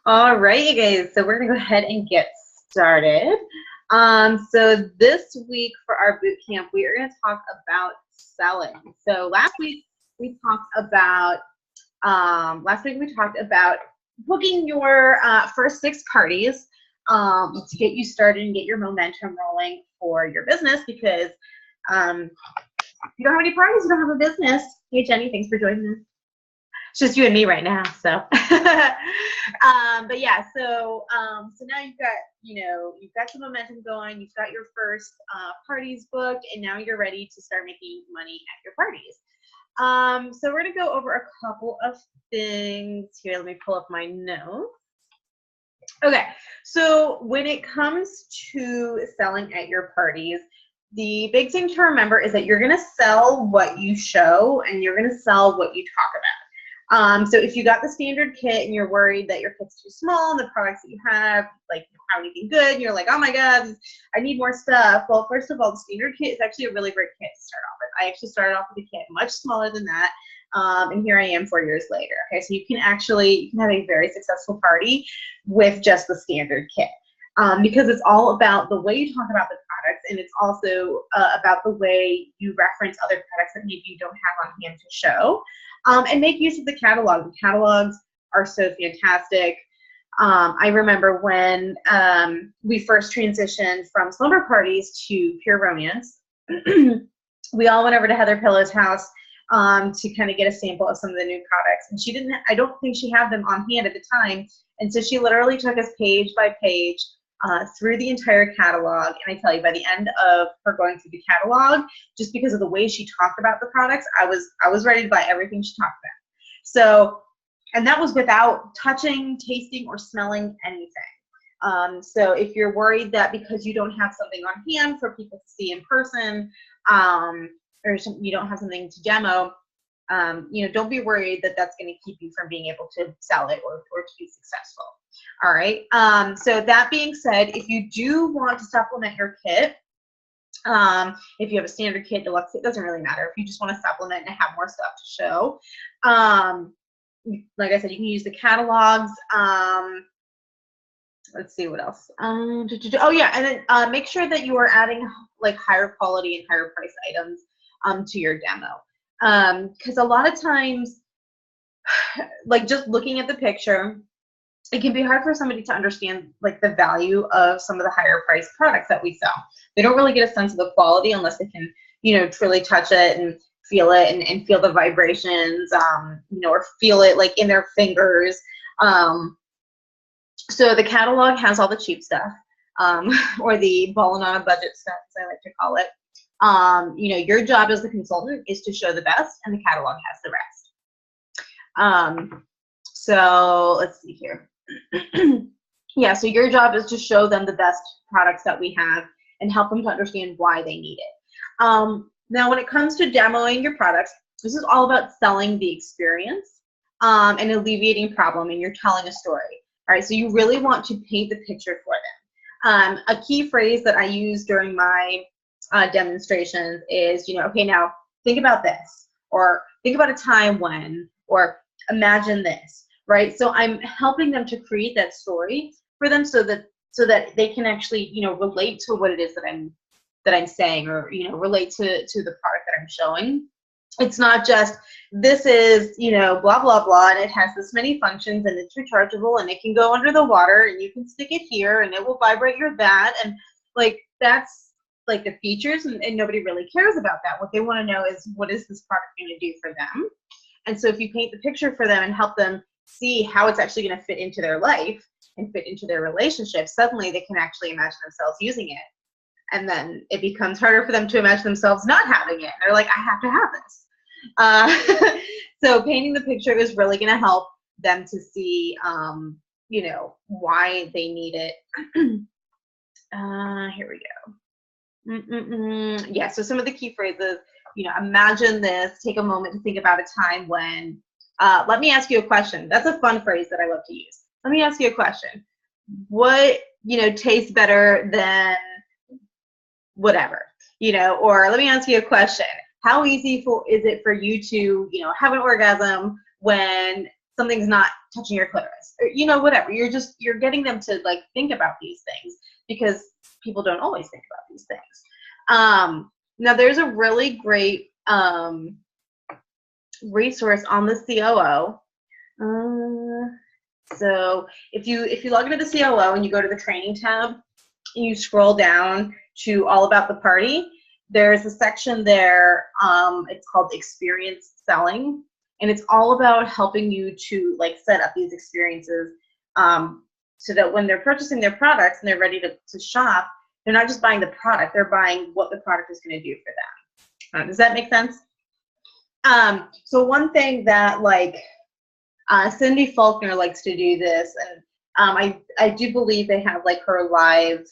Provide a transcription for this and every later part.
All right, you guys. So we're gonna go ahead and get started. So this week for our boot camp, we are gonna talk about selling. So last week we talked about booking your first 6 parties to get you started and get your momentum rolling for your business. Because if you don't have any parties, you don't have a business. Hey Jenny, thanks for joining us. It's just you and me right now, so. But yeah, so now you've got some momentum going. You've got your first parties booked, and now you're ready to start making money at your parties. So we're gonna go over a couple of things here. Let me pull up my notes. Okay, so when it comes to selling at your parties, the big thing to remember is that you're gonna sell what you show, and you're gonna sell what you talk about. So if you got the standard kit and you're worried that your kit's too small and the products that you have, like, don't have anything good, and you're like, oh my God, I need more stuff. Well, first of all, the standard kit is actually a really great kit to start off with. I actually started off with a kit much smaller than that, and here I am 4 years later. Okay, so you can have a very successful party with just the standard kit. Because it's all about the way you talk about the products, and it's also about the way you reference other products that maybe you don't have on hand to show. And make use of the catalog. The catalogs are so fantastic. I remember when we first transitioned from slumber parties to pure romance, we all went over to Heather Pillow's house to kind of get a sample of some of the new products. And I don't think she had them on hand at the time. And so she literally took us page by page through the entire catalog. And I tell you, by the end of her going through the catalog, just because of the way she talked about the products, I was ready to buy everything she talked about. So, and that was without touching, tasting, or smelling anything. So if you're worried that because you don't have something on hand for people to see in person, or you don't have something to demo, don't be worried that that's going to keep you from being able to sell it or to be successful. All right. So that being said, if you do want to supplement your kit, if you have a standard kit, deluxe, it doesn't really matter. If you just want to supplement and have more stuff to show, like I said, you can use the catalogs. Let's see what else. Oh yeah, and then make sure that you are adding like higher quality and higher price items to your demo. Because a lot of times, like just looking at the picture, it can be hard for somebody to understand like the value of some of the higher priced products that we sell. They don't really get a sense of the quality unless they can, truly touch it and feel it and feel the vibrations, or feel it like in their fingers. So the catalog has all the cheap stuff, or the balling on a budget stuff, as I like to call it. Your job as the consultant is to show the best, and the catalog has the rest. So let's see here. Yeah, so your job is to show them the best products that we have and help them to understand why they need it. Now, when it comes to demoing your products, this is all about selling the experience and alleviating problem, and you're telling a story. All right, so you really want to paint the picture for them. A key phrase that I use during my demonstrations is, okay, now think about this, or think about a time when, or imagine this. Right, so I'm helping them to create that story for them, so that they can actually, relate to what it is that I'm saying, or relate to the product that I'm showing. It's not just, this is, blah blah blah, and it has this many functions, and it's rechargeable, and it can go under the water, and you can stick it here, and it will vibrate your that, and like that's like the features, and nobody really cares about that. What they want to know is, what is this product going to do for them? And so if you paint the picture for them and help them see how it's actually going to fit into their life and fit into their relationship, suddenly they can actually imagine themselves using it. And then it becomes harder for them to imagine themselves not having it. They're like, I have to have this. So painting the picture is really going to help them to see, why they need it. Here we go. Yeah, so some of the key phrases, imagine this, take a moment to think about a time when. Let me ask you a question. That's a fun phrase that I love to use. Let me ask you a question. What, tastes better than whatever, or let me ask you a question. How easy is it for you to, have an orgasm when something's not touching your clitoris, or, you know, whatever. You're getting them to like think about these things, because people don't always think about these things. Now there's a really great resource on the COO. So if you log into the COO and you go to the training tab and you scroll down to all about the party, there's a section there, it's called experience selling, and it's all about helping you to like set up these experiences, so that when they're purchasing their products and they're ready to shop, they're not just buying the product, they're buying what the product is going to do for them. Does that make sense? So one thing that like Cindy Faulkner likes to do this, and I do believe they have like her live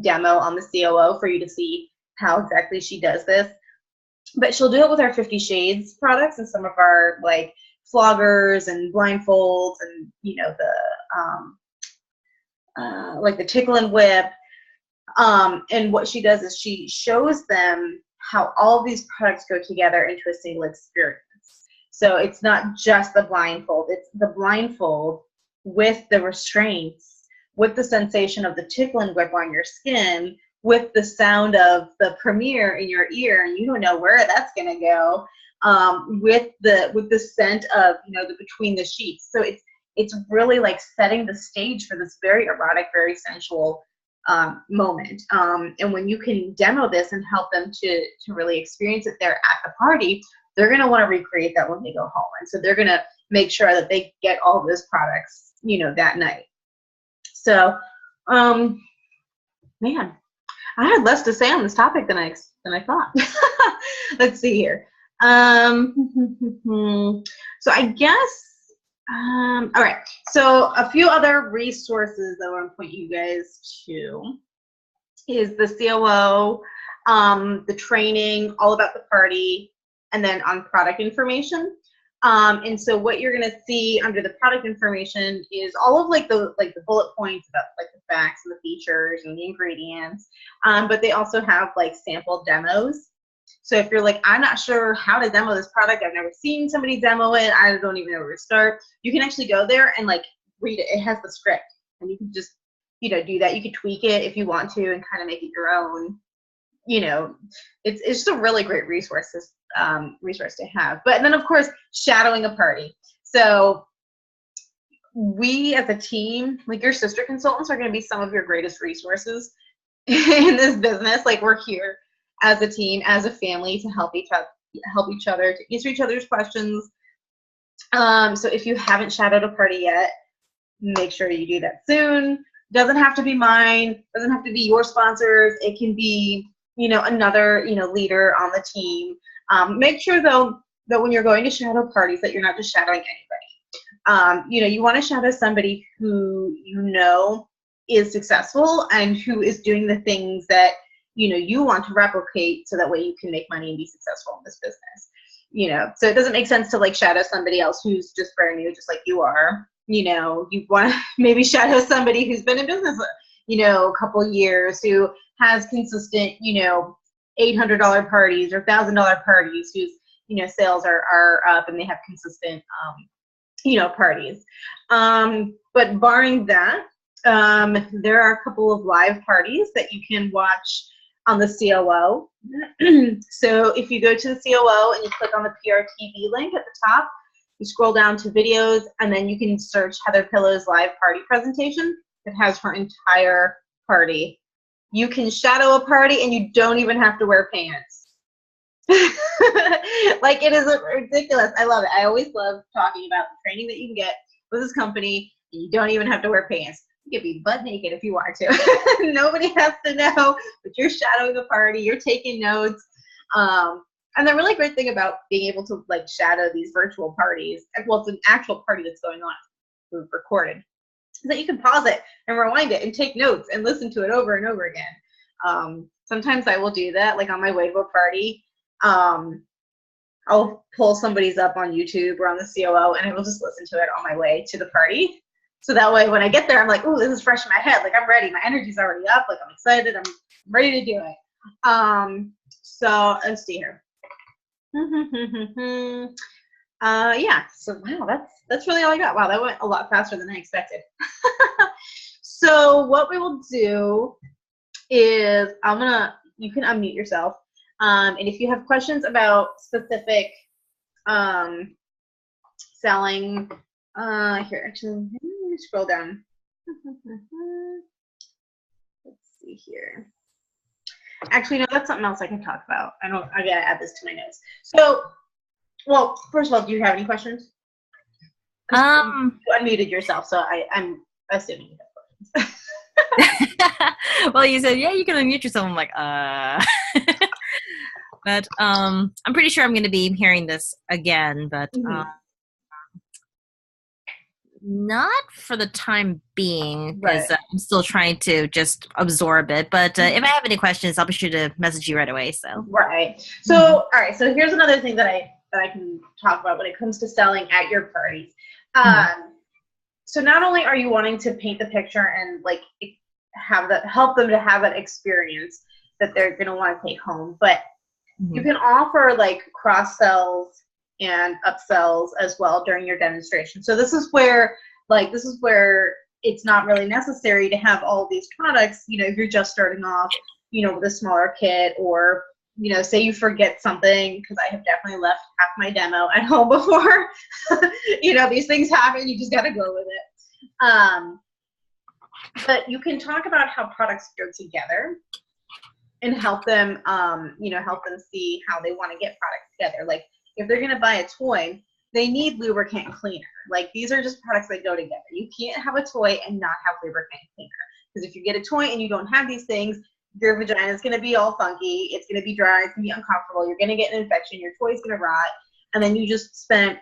demo on the COO for you to see how exactly she does this. But she'll do it with our 50 Shades products and some of our like floggers and blindfolds, and you know, the like the tickle and whip. And what she does is she shows them how all of these products go together into a single experience. So it's not just the blindfold, it's the blindfold with the restraints, with the sensation of the tickle and whip on your skin, with the sound of the premiere in your ear, and you don't know where that's gonna go, with the scent of, you know, the between the sheets. So it's really like setting the stage for this very erotic, very sensual moment. And when you can demo this and help them to really experience it there at the party, they're going to want to recreate that when they go home. And so they're going to make sure that they get all of those products, you know, that night. So, man, I had less to say on this topic than I thought. Let's see here. So I guess, all right. So a few other resources that I want to point you guys to is the COO, the training, all about the party, and then on product information. And so what you're going to see under the product information is all of like the bullet points about like the facts and the features and the ingredients. But they also have like sample demos. So if you're like, I'm not sure how to demo this product, I've never seen somebody demo it, I don't even know where to start, you can actually go there and like read it. It has the script, and you can just, you know, do that. You can tweak it if you want to and kind of make it your own. You know, it's just a really great resource to have. But then of course, shadowing a party. So we as a team, like your sister consultants are going to be some of your greatest resources in this business. Like we're here as a team, as a family, to help each other, to answer each other's questions. So if you haven't shadowed a party yet, make sure you do that soon. Doesn't have to be mine, doesn't have to be your sponsors. It can be, you know, another, you know, leader on the team. Make sure though that when you're going to shadow parties that you're not just shadowing anybody. You know, you want to shadow somebody who you know is successful and who is doing the things that, you know, you want to replicate, so that way you can make money and be successful in this business. You know, so it doesn't make sense to like shadow somebody else who's just brand new, just like you are. You know, you want to maybe shadow somebody who's been in business, you know, a couple years, who has consistent, you know, $800 parties or $1,000 parties, whose, you know, sales are up and they have consistent, you know, parties. But barring that, there are a couple of live parties that you can watch on the COO. So if you go to the COO and you click on the PRTV link at the top, you scroll down to videos, and then you can search Heather Pillow's live party presentation. It has her entire party. You can shadow a party and you don't even have to wear pants. Like, it is ridiculous. I love it. I always love talking about the training that you can get with this company, and you don't even have to wear pants. You can be butt naked if you want to. Nobody has to know, but you're shadowing the party, you're taking notes. And the really great thing about being able to like shadow these virtual parties, well, it's an actual party that's going on, we've recorded, is that you can pause it and rewind it and take notes and listen to it over and over again. Sometimes I will do that, like on my way to a party. I'll pull somebody's up on YouTube or on the COO, and I will just listen to it on my way to the party. So that way when I get there, I'm like, oh, this is fresh in my head. Like, I'm ready. My energy's already up. Like, I'm excited. I'm ready to do it. So let's see here. Yeah. So wow, that's really all I got. Wow, that went a lot faster than I expected. So what we will do is you can unmute yourself. And if you have questions about specific selling, here, actually, let me scroll down. Let's see here. Actually, no, that's something else I can talk about. I gotta add this to my notes. So, well, first of all, do you have any questions? You unmuted yourself, so I'm assuming you have questions. Well, you said, yeah, you can unmute yourself. I'm like, But I'm pretty sure I'm going to be hearing this again, but not for the time being, because I'm still trying to just absorb it. But if I have any questions, I'll be sure to message you right away. So So all right. So here's another thing that I can talk about when it comes to selling at your parties. So not only are you wanting to paint the picture and like help them to have that experience that they're going to want to take home, but you can offer like cross sells and upsells as well during your demonstration. So this is where it's not really necessary to have all these products, if you're just starting off, with a smaller kit, or, say you forget something, because I have definitely left half my demo at home before. These things happen, you just got to go with it. But you can talk about how products go together and help them see how they want to get products together. Like if they're going to buy a toy, they need lubricant and cleaner. Like these are just products that go together. You can't have a toy and not have lubricant and cleaner. Because if you get a toy and you don't have these things, your vagina is going to be all funky. It's going to be dry. It's going to be uncomfortable. You're going to get an infection. Your toy's going to rot. And then you just spent,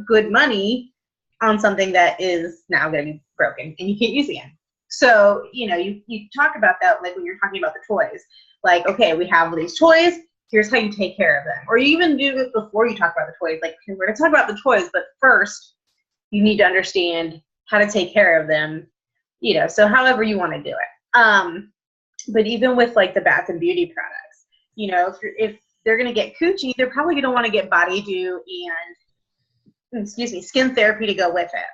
good money on something that is now going to be broken and you can't use again. So, you talk about that like when you're talking about the toys. Like, okay, we have these toys. Here's how you take care of them. Or you even do it before you talk about the toys. Like, we're going to talk about the toys, but first you need to understand how to take care of them, so however you want to do it. But even with like the bath and beauty products, if they're going to get coochie, they're probably going to want to get body dew and, skin therapy to go with it,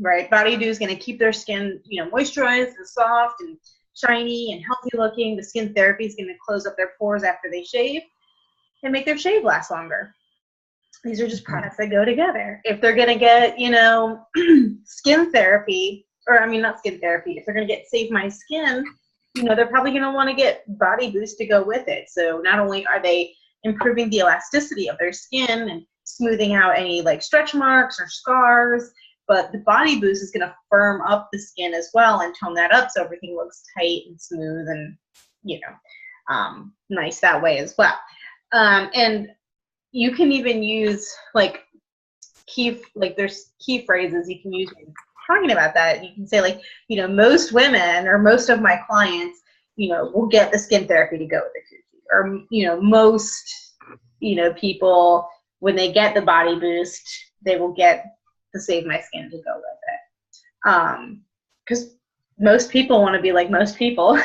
right? Body dew is going to keep their skin, moisturized and soft and shiny and healthy looking. The skin therapy is going to close up their pores after they shave and make their shave last longer. These are just products that go together. If they're going to get, skin therapy, or I mean, not skin therapy, if they're going to get Save My Skin, they're probably going to want to get Body Boost to go with it. So not only are they improving the elasticity of their skin and smoothing out any like stretch marks or scars, but the Body Boost is going to firm up the skin as well and tone that up so everything looks tight and smooth and, nice that way as well. And you can even use like there's key phrases you can use when talking about that. You can say like, most women or most of my clients, will get the skin therapy to go with the coochie. Or, most, people, when they get the Body Boost, they will get the Save My Skin to go with it. Because most people want to be like most people.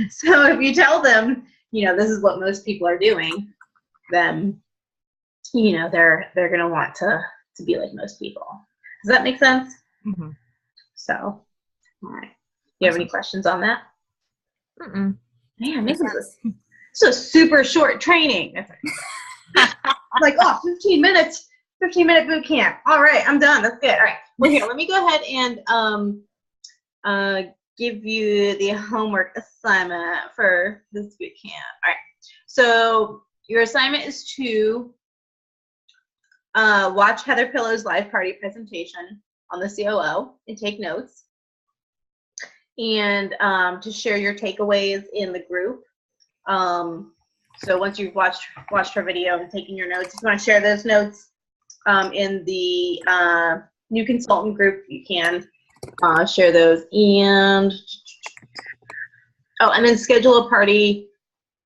So if you tell them, this is what most people are doing, then, they're going to want to be like most people. Does that make sense? Mm-hmm. So, all right. You have any questions on that? Mm-mm. Man, this is a super short training. Like, 15 minutes, 15-minute boot camp. All right, I'm done. That's good. All right. Well, here, let me go ahead and give you the homework assignment for this boot camp. All right. So your assignment is to watch Heather Pillow's live party presentation on the COO and take notes, and to share your takeaways in the group. So once you've watched her video and taken your notes, if you want to share those notes in the new consultant group, you can share those. And and then schedule a party.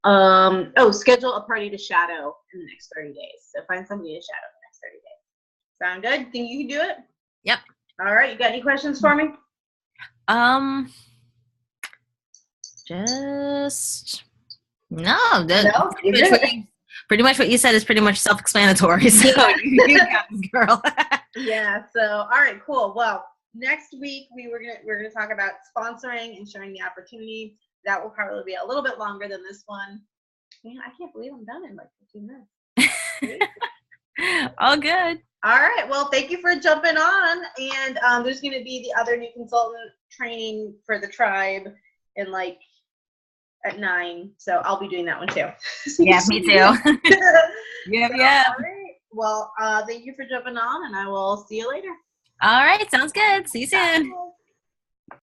Schedule a party to shadow in the next 30 days. So find somebody to shadow in the next 30 days. Sound good? Think you can do it? Yep. All right. You got any questions for me? Just no. You're good. pretty much what you said is pretty much self-explanatory. So you got this, girl. Yeah. So, all right, cool. Well, next week we're gonna talk about sponsoring and showing the opportunity. That will probably be a little bit longer than this one. Man, I can't believe I'm done in like 15 minutes. All good. All right. Well, thank you for jumping on. And there's going to be the other new consultant training for the tribe in like at 9. So I'll be doing that one too. Yeah, me too. Yeah. All right. Well, thank you for jumping on, and I will see you later. All right. Sounds good. See you soon. Bye.